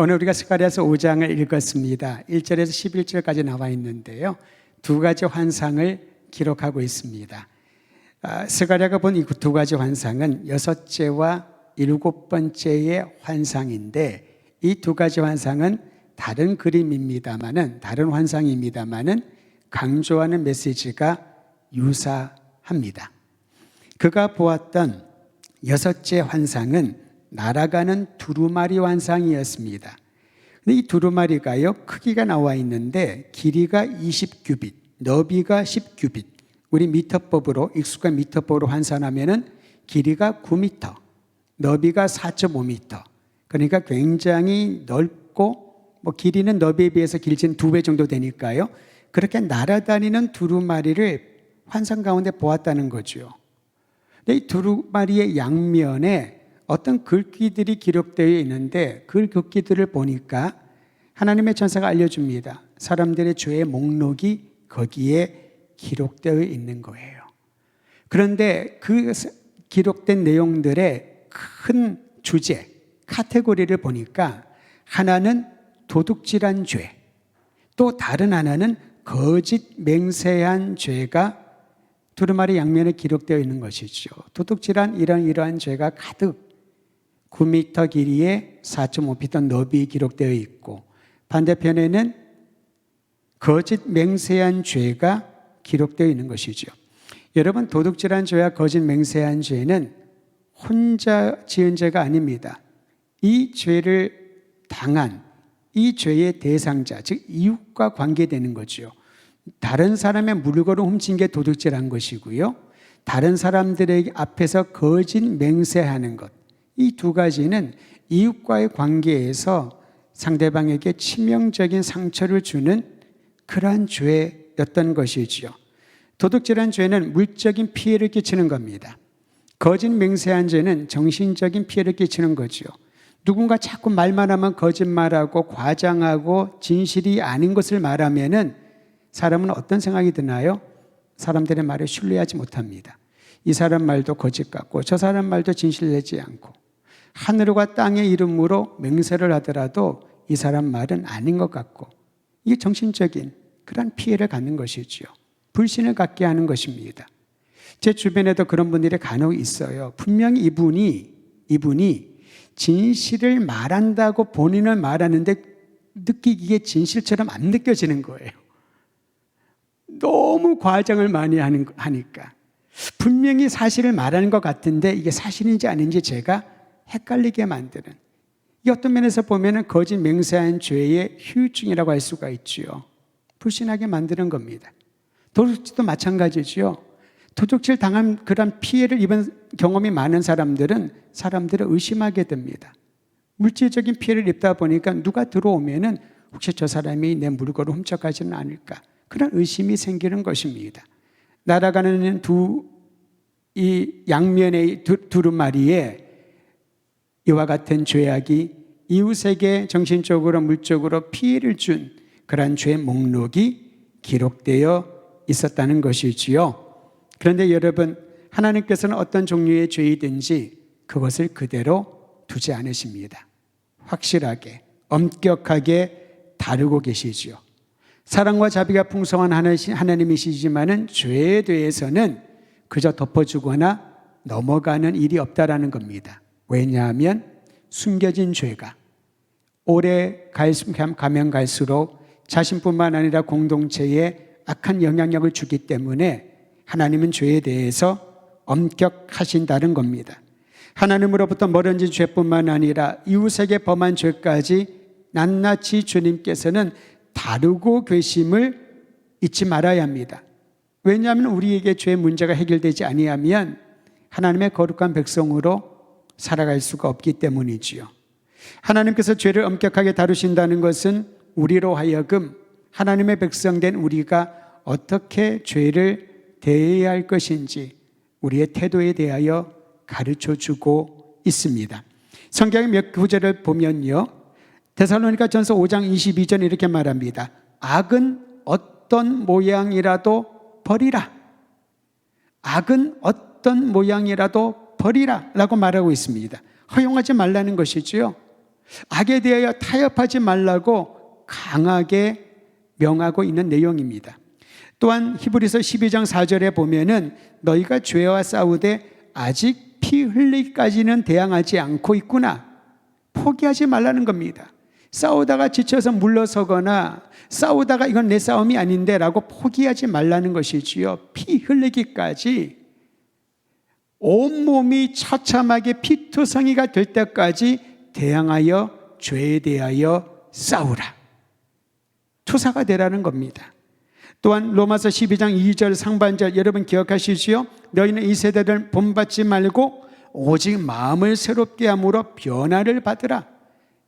오늘 우리가 스가랴서 5장을 읽었습니다. 1절에서 11절까지 나와 있는데요. 두 가지 환상을 기록하고 있습니다. 스가랴가 본 이 두 가지 환상은 여섯째와 일곱 번째의 환상인데, 이 두 가지 환상은 다른 그림입니다마는, 다른 환상입니다마는 강조하는 메시지가 유사합니다. 그가 보았던 여섯째 환상은 날아가는 두루마리 환상이었습니다. 근데 이 두루마리가요, 크기가 나와 있는데 길이가 20규빗, 너비가 10규빗. 우리 미터법으로, 익숙한 미터법으로 환산하면은 길이가 9m, 너비가 4.5m. 그러니까 굉장히 넓고, 길이는 너비에 비해서 길지는 2배 정도 되니까요. 그렇게 날아다니는 두루마리를 환상 가운데 보았다는 거죠. 근데 이 두루마리의 양면에 어떤 글귀들이 기록되어 있는데, 그 글귀들을 보니까 하나님의 천사가 알려줍니다. 사람들의 죄의 목록이 거기에 기록되어 있는 거예요. 그런데 그 기록된 내용들의 큰 주제, 카테고리를 보니까 하나는 도둑질한 죄, 또 다른 하나는 거짓 맹세한 죄가 두루마리 양면에 기록되어 있는 것이죠. 도둑질한 이러한 죄가 가득 9m 길이에 4.5m 너비 기록되어 있고, 반대편에는 거짓 맹세한 죄가 기록되어 있는 것이죠. 여러분, 도둑질한 죄와 거짓 맹세한 죄는 혼자 지은 죄가 아닙니다. 이 죄를 당한 이 죄의 대상자, 즉 이웃과 관계되는 거죠. 다른 사람의 물건을 훔친 게 도둑질한 것이고요, 다른 사람들의 앞에서 거짓 맹세하는 것, 이 두 가지는 이웃과의 관계에서 상대방에게 치명적인 상처를 주는 그러한 죄였던 것이지요. 도둑질한 죄는 물적인 피해를 끼치는 겁니다. 거짓 맹세한 죄는 정신적인 피해를 끼치는 거죠. 누군가 자꾸 말만 하면 거짓말하고 과장하고 진실이 아닌 것을 말하면은 사람은 어떤 생각이 드나요? 사람들의 말을 신뢰하지 못합니다. 이 사람 말도 거짓 같고 저 사람 말도 진실되지 않고, 하늘과 땅의 이름으로 맹세를 하더라도 이 사람 말은 아닌 것 같고, 이게 정신적인 그런 피해를 갖는 것이죠. 불신을 갖게 하는 것입니다. 제 주변에도 그런 분들이 간혹 있어요. 분명히 이분이 진실을 말한다고 본인은 말하는데 느끼기에 진실처럼 안 느껴지는 거예요. 너무 과장을 많이 하니까 분명히 사실을 말하는 것 같은데 이게 사실인지 아닌지 제가 헷갈리게 만드는, 이 어떤 면에서 보면 거짓 맹세한 죄의 후유증이라고 할 수가 있죠. 불신하게 만드는 겁니다. 도둑질도 마찬가지죠. 도둑질 당한 그런 피해를 입은 경험이 많은 사람들은 사람들을 의심하게 됩니다. 물질적인 피해를 입다 보니까 누가 들어오면은 혹시 저 사람이 내 물건을 훔쳐가지는 않을까, 그런 의심이 생기는 것입니다. 날아가는 이 양면의 두루마리에 이와 같은 죄악이 이웃에게 정신적으로 물적으로 피해를 준 그러한 죄의 목록이 기록되어 있었다는 것이지요. 그런데 여러분, 하나님께서는 어떤 종류의 죄이든지 그것을 그대로 두지 않으십니다. 확실하게, 엄격하게 다루고 계시지요. 사랑과 자비가 풍성한 하나님이시지만은 죄에 대해서는 그저 덮어주거나 넘어가는 일이 없다라는 겁니다. 왜냐하면 숨겨진 죄가 오래 가면 갈수록 자신뿐만 아니라 공동체에 악한 영향력을 주기 때문에 하나님은 죄에 대해서 엄격하신다는 겁니다. 하나님으로부터 멀어진 죄뿐만 아니라 이웃에게 범한 죄까지 낱낱이 주님께서는 다루고 계심을 잊지 말아야 합니다. 왜냐하면 우리에게 죄의 문제가 해결되지 아니하면 하나님의 거룩한 백성으로 살아갈 수가 없기 때문이지요. 하나님께서 죄를 엄격하게 다루신다는 것은 우리로 하여금 하나님의 백성된 우리가 어떻게 죄를 대해야 할 것인지 우리의 태도에 대하여 가르쳐주고 있습니다. 성경의 몇 구절을 보면요, 데살로니가전서 5장 22절 이렇게 말합니다. 악은 어떤 모양이라도 버리라. 악은 어떤 모양이라도 버리라 라고 말하고 있습니다. 허용하지 말라는 것이지요. 악에 대하여 타협하지 말라고 강하게 명하고 있는 내용입니다. 또한 히브리서 12장 4절에 보면은 너희가 죄와 싸우되 아직 피 흘리기까지는 대항하지 않고 있구나. 포기하지 말라는 겁니다. 싸우다가 지쳐서 물러서거나 싸우다가 이건 내 싸움이 아닌데 라고 포기하지 말라는 것이지요. 피 흘리기까지 온몸이 처참하게 피투성이가 될 때까지 대항하여 죄에 대하여 싸우라. 투사가 되라는 겁니다. 또한 로마서 12장 2절 상반절 여러분 기억하시지요? 너희는 이 세대를 본받지 말고 오직 마음을 새롭게 함으로 변화를 받으라.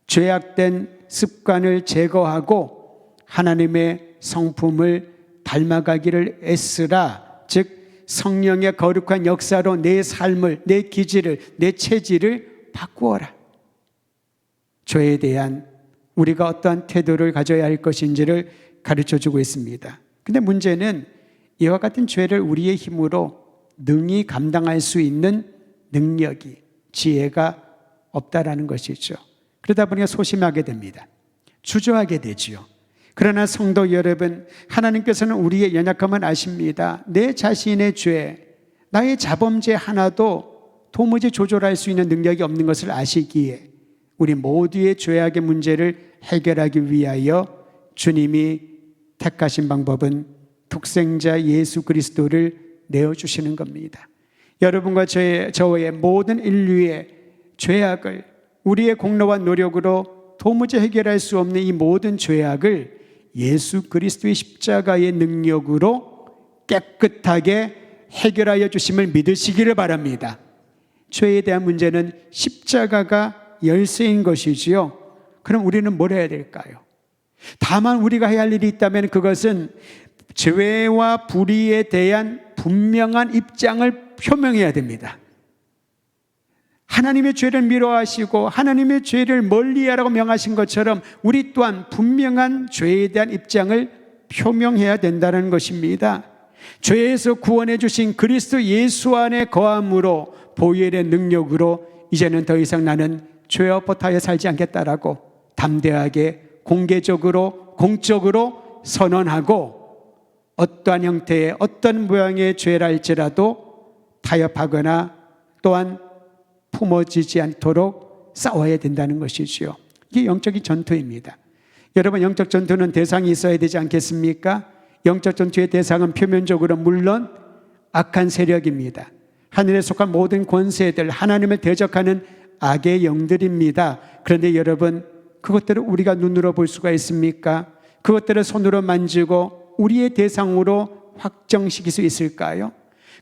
죄악된 습관을 제거하고 하나님의 성품을 닮아가기를 애쓰라. 즉 성령의 거룩한 역사로 내 삶을, 내 기질을, 내 체질을 바꾸어라. 죄에 대한 우리가 어떠한 태도를 가져야 할 것인지를 가르쳐주고 있습니다. 근데 문제는 이와 같은 죄를 우리의 힘으로 능히 감당할 수 있는 능력이, 지혜가 없다라는 것이죠. 그러다 보니까 소심하게 됩니다. 주저하게 되지요. 그러나 성도 여러분, 하나님께서는 우리의 연약함을 아십니다. 내 자신의 죄, 나의 자범죄 하나도 도무지 조절할 수 있는 능력이 없는 것을 아시기에 우리 모두의 죄악의 문제를 해결하기 위하여 주님이 택하신 방법은 독생자 예수 그리스도를 내어주시는 겁니다. 여러분과 저의 모든 인류의 죄악을 우리의 공로와 노력으로 도무지 해결할 수 없는 이 모든 죄악을 예수 그리스도의 십자가의 능력으로 깨끗하게 해결하여 주심을 믿으시기를 바랍니다. 죄에 대한 문제는 십자가가 열쇠인 것이지요. 그럼 우리는 뭘 해야 될까요? 다만 우리가 해야 할 일이 있다면 그것은 죄와 불의에 대한 분명한 입장을 표명해야 됩니다. 하나님의 죄를 미워하시고 하나님의 죄를 멀리하라고 명하신 것처럼 우리 또한 분명한 죄에 대한 입장을 표명해야 된다는 것입니다. 죄에서 구원해 주신 그리스도 예수 안에 거함으로 보혈의 능력으로 이제는 더 이상 나는 죄 업보타에 살지 않겠다라고 담대하게 공개적으로 공적으로 선언하고 어떠한 형태의 어떤 모양의 죄라 할지라도 타협하거나 또한 품어지지 않도록 싸워야 된다는 것이지요. 이게 영적인 전투입니다. 여러분, 영적 전투는 대상이 있어야 되지 않겠습니까? 영적 전투의 대상은 표면적으로 물론 악한 세력입니다. 하늘에 속한 모든 권세들, 하나님을 대적하는 악의 영들입니다. 그런데 여러분, 그것들을 우리가 눈으로 볼 수가 있습니까? 그것들을 손으로 만지고 우리의 대상으로 확정시킬 수 있을까요?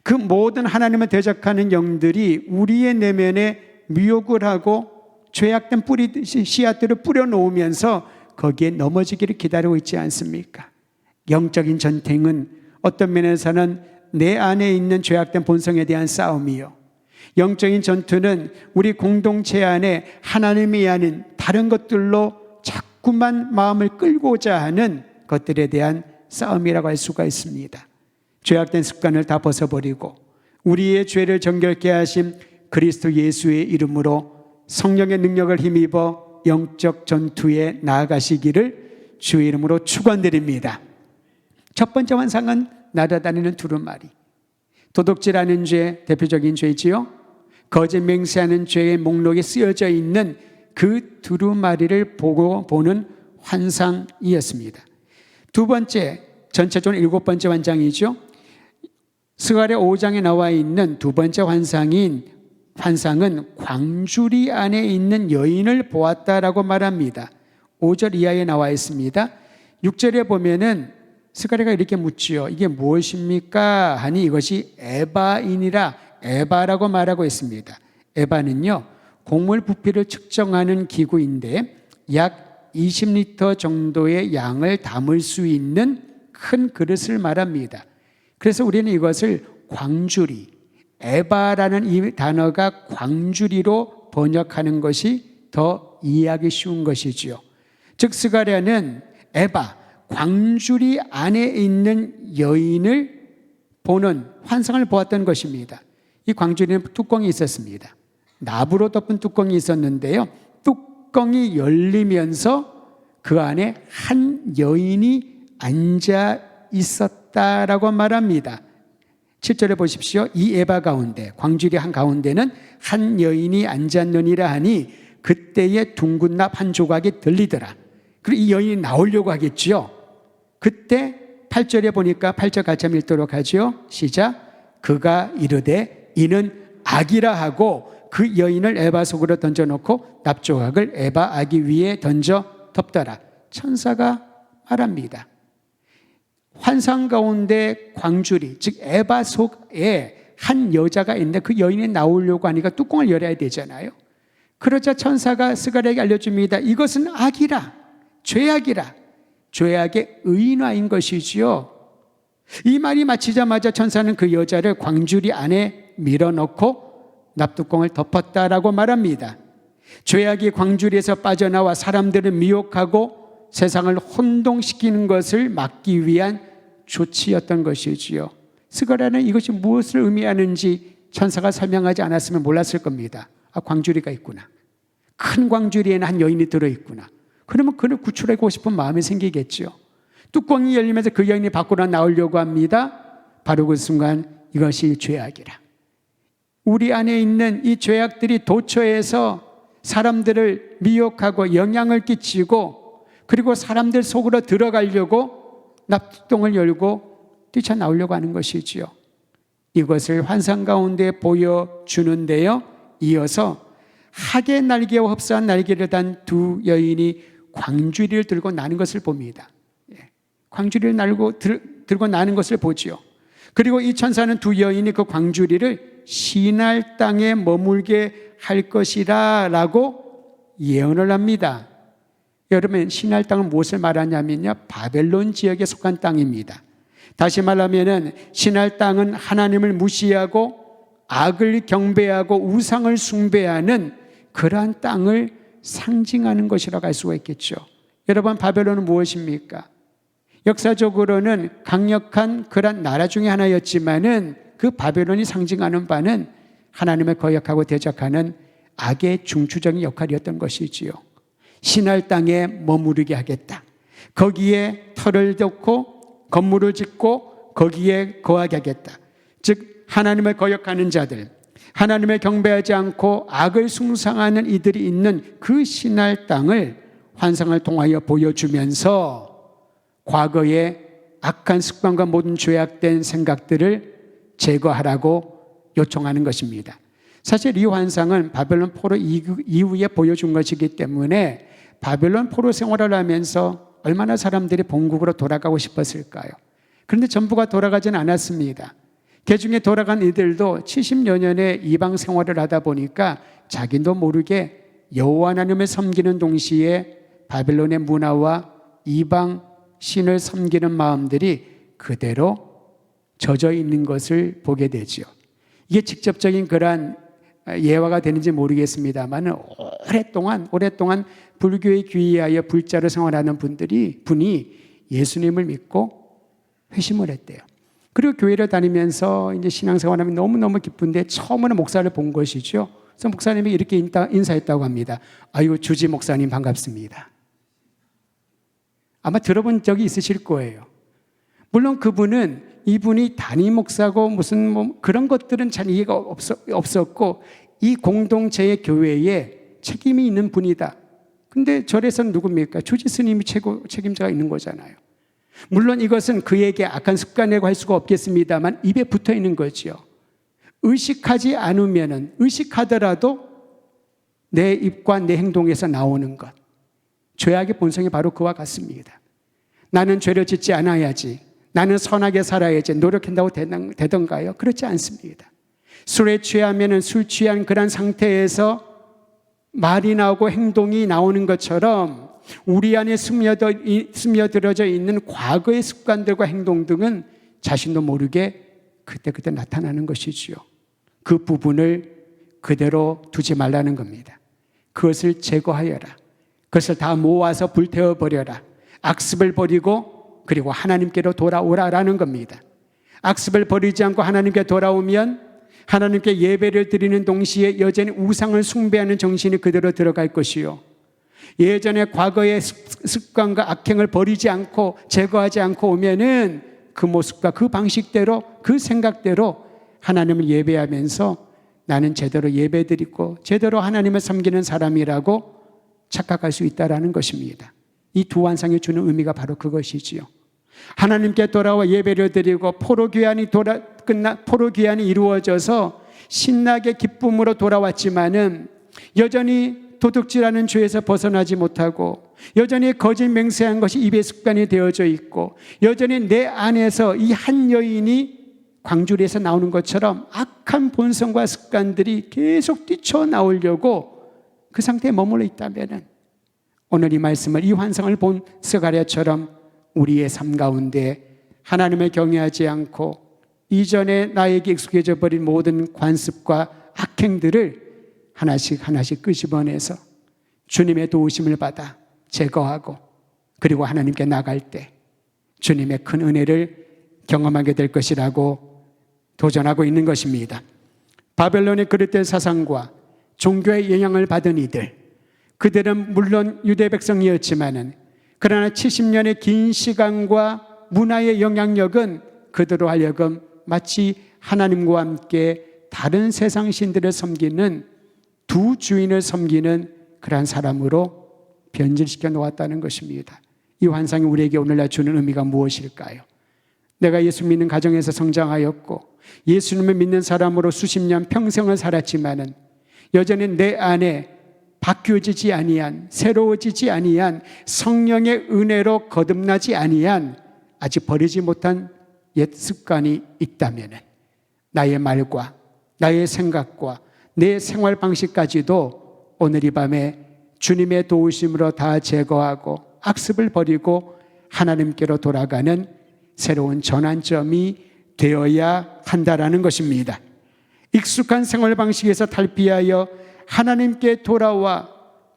그 모든 하나님을 대적하는 영들이 우리의 내면에 미혹을 하고 죄악된 뿌리, 씨앗들을 뿌려놓으면서 거기에 넘어지기를 기다리고 있지 않습니까? 영적인 전쟁은 어떤 면에서는 내 안에 있는 죄악된 본성에 대한 싸움이요, 영적인 전투는 우리 공동체 안에 하나님이 아닌 다른 것들로 자꾸만 마음을 끌고자 하는 것들에 대한 싸움이라고 할 수가 있습니다. 죄악된 습관을 다 벗어버리고 우리의 죄를 정결케 하신 그리스도 예수의 이름으로 성령의 능력을 힘입어 영적 전투에 나아가시기를 주의 이름으로 축원드립니다. 첫 번째 환상은 날아다니는 두루마리. 도둑질하는 죄, 대표적인 죄지요. 거짓 맹세하는 죄의 목록에 쓰여져 있는 그 두루마리를 보는 환상이었습니다. 두 번째, 전체적으로 7번째 환상이죠. 스가랴 5장에 나와 있는 두 번째 환상은 광주리 안에 있는 여인을 보았다라고 말합니다. 5절 이하에 나와 있습니다. 6절에 보면은 스가랴가 이렇게 묻지요. 이게 무엇입니까? 하니 이것이 에바이니라, 에바라고 말하고 있습니다. 에바는요, 곡물 부피를 측정하는 기구인데 약 20리터 정도의 양을 담을 수 있는 큰 그릇을 말합니다. 그래서 우리는 이것을 광주리, 에바라는 이 단어가 광주리로 번역하는 것이 더 이해하기 쉬운 것이지요. 즉 스가랴는 에바, 광주리 안에 있는 여인을 보는 환상을 보았던 것입니다. 이 광주리는 뚜껑이 있었습니다. 나무로 덮은 뚜껑이 있었는데요, 뚝 뚜껑이 열리면서 그 안에 한 여인이 앉아 있었다라고 말합니다. 7절에 보십시오. 이 에바 가운데, 광주리 한 가운데는 한 여인이 앉았느니라 하니 그때에 둥근 납 한 조각이 들리더라. 그리고 이 여인이 나오려고 하겠죠. 그때 8절에 보니까 8절 같이 한번 읽도록 하죠. 시작. 그가 이르되 이는 악이라 하고 그 여인을 에바 속으로 던져놓고 납조각을 에바 아기 위에 던져 덮더라. 천사가 말합니다. 환상 가운데 광주리, 즉 에바 속에 한 여자가 있는데 그 여인이 나오려고 하니까 뚜껑을 열어야 되잖아요. 그러자 천사가 스가랴에게 알려줍니다. 이것은 악이라, 죄악이라, 죄악의 의인화인 것이지요. 이 말이 마치자마자 천사는 그 여자를 광주리 안에 밀어넣고 납뚜껑을 덮었다라고 말합니다. 죄악이 광주리에서 빠져나와 사람들을 미혹하고 세상을 혼동시키는 것을 막기 위한 조치였던 것이지요. 스가랴는 이것이 무엇을 의미하는지 천사가 설명하지 않았으면 몰랐을 겁니다. 아, 광주리가 있구나. 큰 광주리에는 한 여인이 들어있구나. 그러면 그를 구출하고 싶은 마음이 생기겠죠. 뚜껑이 열리면서 그 여인이 밖으로 나오려고 합니다. 바로 그 순간 이것이 죄악이라. 우리 안에 있는 이 죄악들이 도처에서 사람들을 미혹하고 영향을 끼치고 그리고 사람들 속으로 들어가려고 납뚜껑을 열고 뛰쳐나오려고 하는 것이지요. 이것을 환상 가운데 보여주는데요. 이어서 학의 날개와 흡사한 날개를 단 두 여인이 광주리를 들고 나는 것을 봅니다. 광주리를 들고 나는 것을 보지요. 그리고 이 천사는 두 여인이 그 광주리를 시날 땅에 머물게 할 것이라 라고 예언을 합니다. 여러분, 시날 땅은 무엇을 말하냐면요, 바벨론 지역에 속한 땅입니다. 다시 말하면은 시날 땅은 하나님을 무시하고 악을 경배하고 우상을 숭배하는 그러한 땅을 상징하는 것이라고 할 수가 있겠죠. 여러분, 바벨론은 무엇입니까? 역사적으로는 강력한 그런 나라 중에 하나였지만은 그 바벨론이 상징하는 바는 하나님을 거역하고 대적하는 악의 중추적인 역할이었던 것이지요. 신할 땅에 머무르게 하겠다. 거기에 터를 덮고 건물을 짓고 거기에 거하게 하겠다. 즉 하나님을 거역하는 자들, 하나님을 경배하지 않고 악을 숭상하는 이들이 있는 그 신할 땅을 환상을 통하여 보여주면서 과거의 악한 습관과 모든 죄악된 생각들을 제거하라고 요청하는 것입니다. 사실 이 환상은 바벨론 포로 이후에 보여준 것이기 때문에 바벨론 포로 생활을 하면서 얼마나 사람들이 본국으로 돌아가고 싶었을까요? 그런데 전부가 돌아가진 않았습니다. 그 중에 돌아간 이들도 70여 년의 이방 생활을 하다 보니까 자기도 모르게 여호와 하나님을 섬기는 동시에 바벨론의 문화와 이방 신을 섬기는 마음들이 그대로 젖어 있는 것을 보게 되죠. 이게 직접적인 그러한 예화가 되는지 모르겠습니다만 오랫동안 불교에 귀의하여 불자로 생활하는 분이 예수님을 믿고 회심을 했대요. 그리고 교회를 다니면서 이제 신앙생활하면 너무너무 기쁜데 처음으로 목사를 본 것이죠. 그래서 목사님이 이렇게 인사했다고 합니다. 아유, 주지 목사님 반갑습니다. 아마 들어본 적이 있으실 거예요. 물론 이분이 담임 목사고 무슨 그런 것들은 잘 이해가 없었고 이 공동체의 교회에 책임이 있는 분이다. 근데 절에서는 누굽니까? 주지 스님이 최고 책임자가 있는 거잖아요. 물론 이것은 그에게 악한 습관이라고 할 수가 없겠습니다만 입에 붙어 있는 거죠. 의식하지 않으면은, 의식하더라도 내 입과 내 행동에서 나오는 것. 죄악의 본성이 바로 그와 같습니다. 나는 죄를 짓지 않아야지, 나는 선하게 살아야지 노력한다고 되던가요? 그렇지 않습니다. 술에 취하면은 술 취한 그런 상태에서 말이 나오고 행동이 나오는 것처럼 우리 안에 스며들어져 있는 과거의 습관들과 행동 등은 자신도 모르게 그때 나타나는 것이지요. 그 부분을 그대로 두지 말라는 겁니다. 그것을 제거하여라. 그것을 다 모아서 불태워버려라. 악습을 버리고 그리고 하나님께로 돌아오라라는 겁니다. 악습을 버리지 않고 하나님께 돌아오면 하나님께 예배를 드리는 동시에 여전히 우상을 숭배하는 정신이 그대로 들어갈 것이요. 예전에 과거의 습관과 악행을 버리지 않고 제거하지 않고 오면은 그 모습과 그 방식대로 그 생각대로 하나님을 예배하면서 나는 제대로 예배드리고 제대로 하나님을 섬기는 사람이라고 착각할 수 있다라는 것입니다. 이 두 환상이 주는 의미가 바로 그것이지요. 하나님께 돌아와 예배를 드리고 포로귀환이 이루어져서 신나게 기쁨으로 돌아왔지만은 여전히 도둑질하는 죄에서 벗어나지 못하고 여전히 거짓 맹세한 것이 입의 습관이 되어져 있고 여전히 내 안에서 이 한 여인이 광주리에서 나오는 것처럼 악한 본성과 습관들이 계속 뛰쳐나오려고 그 상태에 머물러 있다면 오늘 이 말씀을, 이 환상을 본 스가랴처럼 우리의 삶 가운데 하나님을 경외하지 않고 이전에 나에게 익숙해져 버린 모든 관습과 악행들을 하나씩 하나씩 끄집어내서 주님의 도우심을 받아 제거하고 그리고 하나님께 나갈 때 주님의 큰 은혜를 경험하게 될 것이라고 도전하고 있는 것입니다. 바벨론의 그릇된 사상과 종교의 영향을 받은 이들, 그들은 물론 유대 백성이었지만은 그러나 70년의 긴 시간과 문화의 영향력은 그들로 하여금 마치 하나님과 함께 다른 세상 신들을 섬기는 두 주인을 섬기는 그러한 사람으로 변질시켜 놓았다는 것입니다. 이 환상이 우리에게 오늘날 주는 의미가 무엇일까요? 내가 예수 믿는 가정에서 성장하였고 예수님을 믿는 사람으로 수십 년 평생을 살았지만은 여전히 내 안에 바뀌어지지 아니한, 새로워지지 아니한, 성령의 은혜로 거듭나지 아니한, 아직 버리지 못한 옛 습관이 있다면 나의 말과 나의 생각과 내 생활 방식까지도 오늘 이 밤에 주님의 도우심으로 다 제거하고 악습을 버리고 하나님께로 돌아가는 새로운 전환점이 되어야 한다라는 것입니다. 익숙한 생활 방식에서 탈피하여 하나님께 돌아와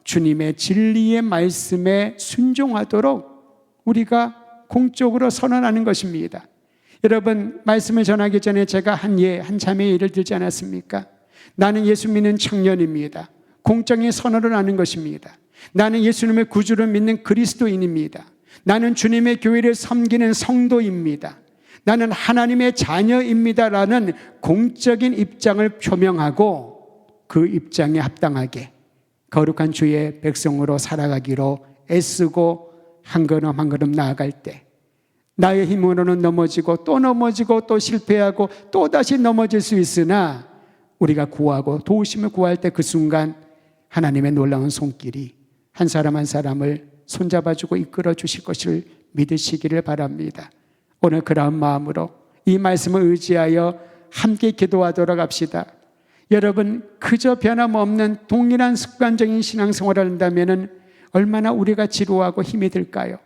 주님의 진리의 말씀에 순종하도록 우리가 공적으로 선언하는 것입니다. 여러분, 말씀을 전하기 전에 제가 한 자매의 예를 들지 않았습니까? 나는 예수 믿는 청년입니다. 공적인 선언을 하는 것입니다. 나는 예수님의 구주를 믿는 그리스도인입니다. 나는 주님의 교회를 섬기는 성도입니다. 나는 하나님의 자녀입니다라는 공적인 입장을 표명하고 그 입장에 합당하게 거룩한 주의 백성으로 살아가기로 애쓰고 한 걸음 한 걸음 나아갈 때 나의 힘으로는 넘어지고 또 실패하고 또 다시 넘어질 수 있으나 우리가 구하고 도우심을 구할 때 그 순간 하나님의 놀라운 손길이 한 사람 한 사람을 손잡아주고 이끌어 주실 것을 믿으시기를 바랍니다. 오늘 그러한 마음으로 이 말씀을 의지하여 함께 기도하도록 합시다. 여러분, 그저 변함없는 동일한 습관적인 신앙생활을 한다면 얼마나 우리가 지루하고 힘이 들까요?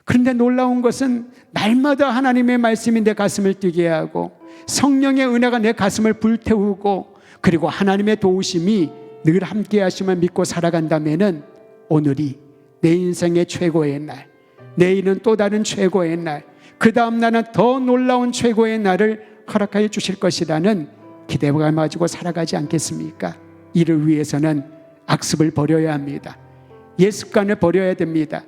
그런데 놀라운 것은 날마다 하나님의 말씀이 내 가슴을 뛰게 하고 성령의 은혜가 내 가슴을 불태우고 그리고 하나님의 도우심이 늘 함께 하심을 믿고 살아간다면 오늘이 내 인생의 최고의 날, 내일은 또 다른 최고의 날, 그 다음 날은 더 놀라운 최고의 날을 허락하여 주실 것이라는 기대감을 가지고 살아가지 않겠습니까? 이를 위해서는 악습을 버려야 합니다. 옛 습관을 버려야 됩니다.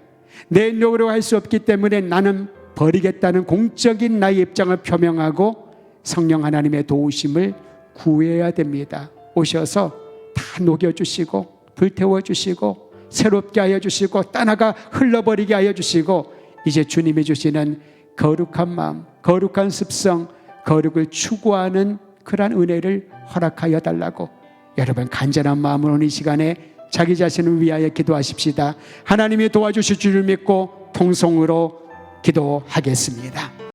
내 노력으로 할 수 없기 때문에 나는 버리겠다는 공적인 나의 입장을 표명하고 성령 하나님의 도우심을 구해야 됩니다. 오셔서 다 녹여주시고 불태워주시고 새롭게 하여 주시고 떠나가 흘러버리게 하여 주시고 이제 주님이 주시는 거룩한 마음, 거룩한 습성, 거룩을 추구하는 그러한 은혜를 허락하여 달라고 여러분 간절한 마음으로 오늘 이 시간에 자기 자신을 위하여 기도하십시다. 하나님이 도와주실 줄을 믿고 통성으로 기도하겠습니다.